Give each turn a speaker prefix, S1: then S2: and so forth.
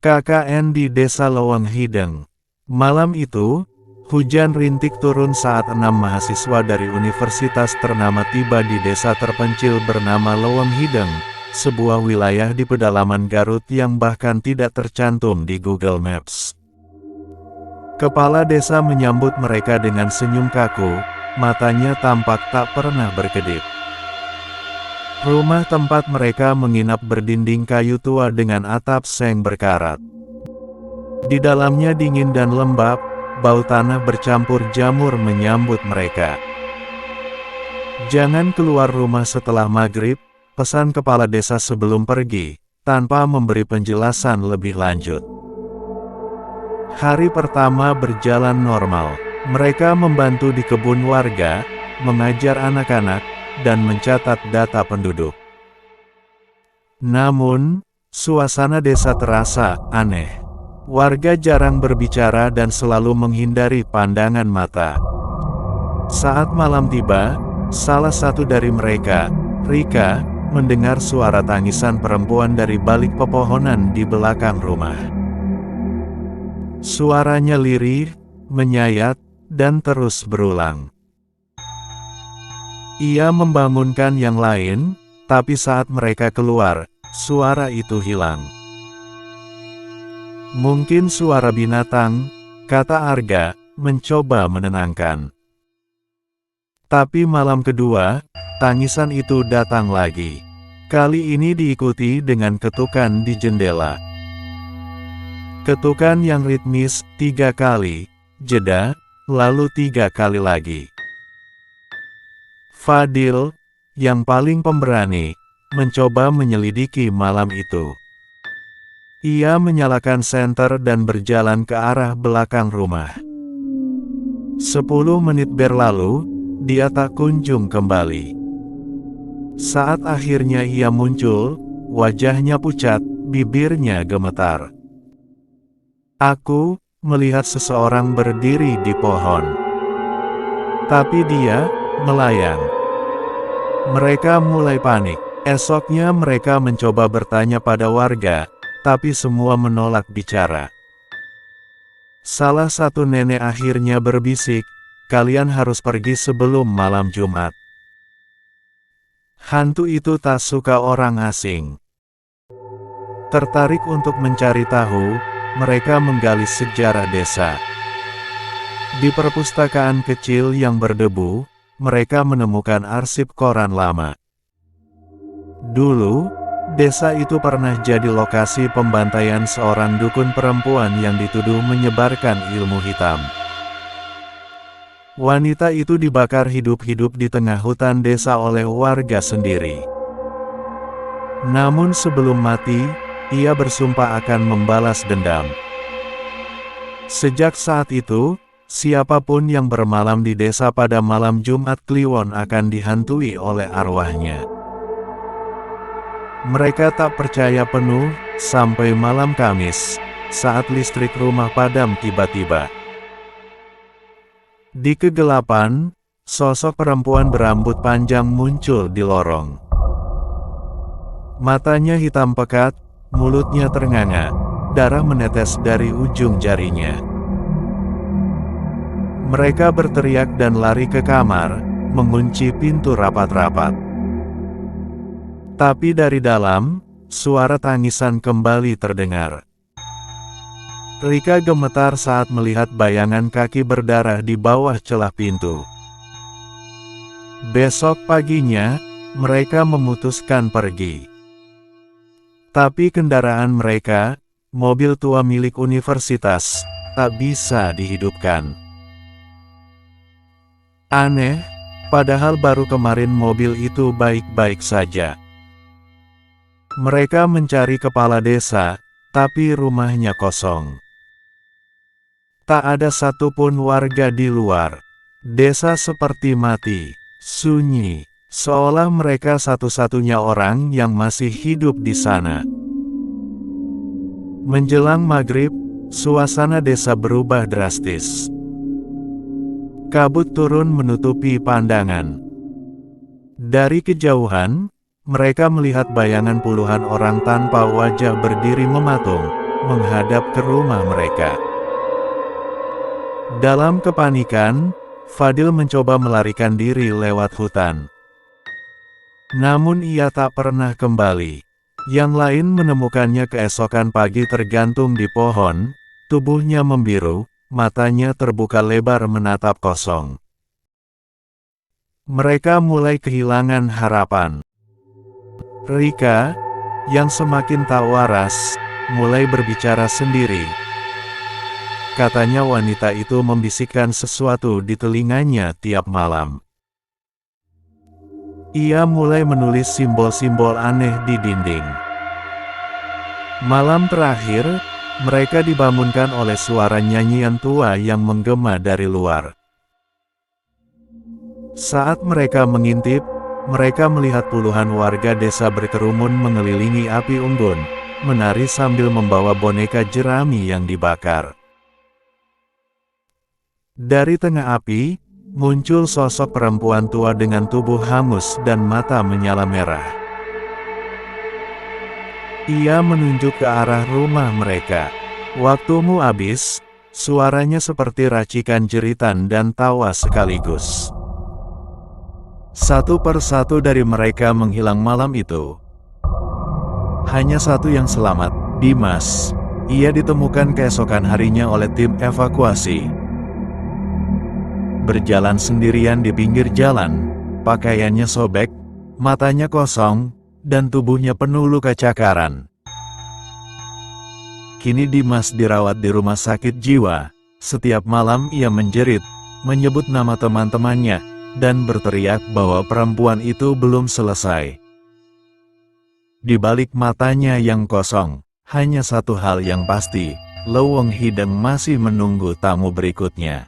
S1: KKN di Desa Lowang Hideng. Malam itu, hujan rintik turun saat 6 mahasiswa dari universitas ternama tiba di desa terpencil bernama Lowang Hideng, sebuah wilayah di pedalaman Garut yang bahkan tidak tercantum di Google Maps. Kepala desa menyambut mereka dengan senyum kaku, matanya tampak tak pernah berkedip. Rumah tempat mereka menginap berdinding kayu tua dengan atap seng berkarat. Di dalamnya dingin dan lembab, bau tanah bercampur jamur menyambut mereka. "Jangan keluar rumah setelah maghrib," pesan kepala desa sebelum pergi, tanpa memberi penjelasan lebih lanjut. Hari pertama berjalan normal. Mereka membantu di kebun warga, mengajar anak-anak, dan mencatat data penduduk. Namun, suasana desa terasa aneh. Warga jarang berbicara dan selalu menghindari pandangan mata. Saat malam tiba, salah satu dari mereka, Rika, mendengar suara tangisan perempuan dari balik pepohonan di belakang rumah. Suaranya lirih, menyayat, dan terus berulang. Ia membangunkan yang lain, tapi saat mereka keluar, suara itu hilang. "Mungkin suara binatang," kata Arga, mencoba menenangkan. Tapi malam kedua, tangisan itu datang lagi. Kali ini diikuti dengan ketukan di jendela. Ketukan yang ritmis 3 kali, jeda, lalu 3 kali lagi. Fadil, yang paling pemberani, mencoba menyelidiki malam itu. Ia menyalakan senter dan berjalan ke arah belakang rumah. 10 menit berlalu, dia tak kunjung kembali. Saat akhirnya ia muncul, wajahnya pucat, bibirnya gemetar. "Aku melihat seseorang berdiri di pohon. Tapi dia melayang." Mereka mulai panik. Esoknya mereka mencoba bertanya pada warga, tapi semua menolak bicara. Salah satu nenek akhirnya berbisik, "Kalian harus pergi sebelum malam Jumat. Hantu itu tak suka orang asing." Tertarik untuk mencari tahu, mereka menggali sejarah desa. Di perpustakaan kecil yang berdebu, mereka menemukan arsip koran lama. Dulu, desa itu pernah jadi lokasi pembantaian seorang dukun perempuan yang dituduh menyebarkan ilmu hitam. Wanita itu dibakar hidup-hidup di tengah hutan desa oleh warga sendiri. Namun sebelum mati, ia bersumpah akan membalas dendam. Sejak saat itu, siapapun yang bermalam di desa pada malam Jumat Kliwon akan dihantui oleh arwahnya. Mereka tak percaya penuh, sampai malam Kamis, saat listrik rumah padam tiba-tiba. Di kegelapan, sosok perempuan berambut panjang muncul di lorong. Matanya hitam pekat, mulutnya ternganga, darah menetes dari ujung jarinya. Mereka berteriak dan lari ke kamar, mengunci pintu rapat-rapat. Tapi dari dalam, suara tangisan kembali terdengar. Rika gemetar saat melihat bayangan kaki berdarah di bawah celah pintu. Besok paginya, mereka memutuskan pergi. Tapi kendaraan mereka, mobil tua milik universitas, tak bisa dihidupkan. Aneh, padahal baru kemarin mobil itu baik-baik saja. Mereka mencari kepala desa, tapi rumahnya kosong. Tak ada satupun warga di luar. Desa seperti mati, sunyi, seolah mereka satu-satunya orang yang masih hidup di sana. Menjelang maghrib, suasana desa berubah drastis. Kabut turun menutupi pandangan. Dari kejauhan, mereka melihat bayangan puluhan orang tanpa wajah berdiri mematung, menghadap ke rumah mereka. Dalam kepanikan, Fadil mencoba melarikan diri lewat hutan. Namun ia tak pernah kembali. Yang lain menemukannya keesokan pagi tergantung di pohon, tubuhnya membiru, matanya terbuka lebar menatap kosong. Mereka mulai kehilangan harapan. Rika, yang semakin tak waras, mulai berbicara sendiri. Katanya wanita itu membisikkan sesuatu di telinganya tiap malam. Ia mulai menulis simbol-simbol aneh di dinding. Malam terakhir, mereka dibangunkan oleh suara nyanyian tua yang menggema dari luar. Saat mereka mengintip, mereka melihat puluhan warga desa berkerumun mengelilingi api unggun, menari sambil membawa boneka jerami yang dibakar. Dari tengah api, muncul sosok perempuan tua dengan tubuh hangus dan mata menyala merah. Ia menunjuk ke arah rumah mereka. "Waktumu habis," suaranya seperti racikan jeritan dan tawa sekaligus. Satu persatu dari mereka menghilang malam itu. Hanya satu yang selamat, Dimas. Ia ditemukan keesokan harinya oleh tim evakuasi. Berjalan sendirian di pinggir jalan, pakaiannya sobek, matanya kosong, dan tubuhnya penuh luka cakaran. Kini Dimas dirawat di rumah sakit jiwa. Setiap malam ia menjerit, menyebut nama teman-temannya, dan berteriak bahwa perempuan itu belum selesai. Di balik matanya yang kosong, hanya satu hal yang pasti, Lowong Hideng masih menunggu tamu berikutnya.